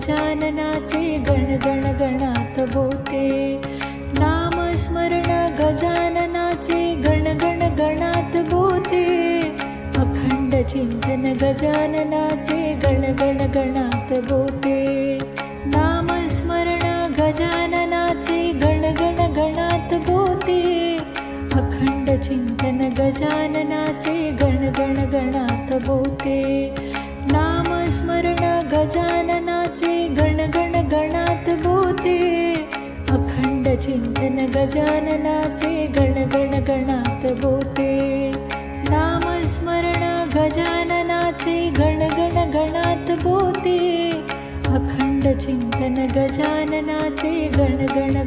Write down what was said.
गजाननाचे गण गण गणात बोते. नामस्मरण गजाननाचे गण गण गणात बोते. अखंड चिंतन गजाननाचे गण गण गणात बोते. नामस्मरण गजाननाचे गण गण गणात बोते. अखंड चिंतन गजाननाचे गण गण गणात बोते. नामस्मरण गजाननाचे गण गण गणात बोते. अखंड चिंतन गजाननाचे गण गण गणात बोते. नामस्मरण गजाननाचे गण गण गणात बोते. अखंड चिंतन गजाननाचे गण गण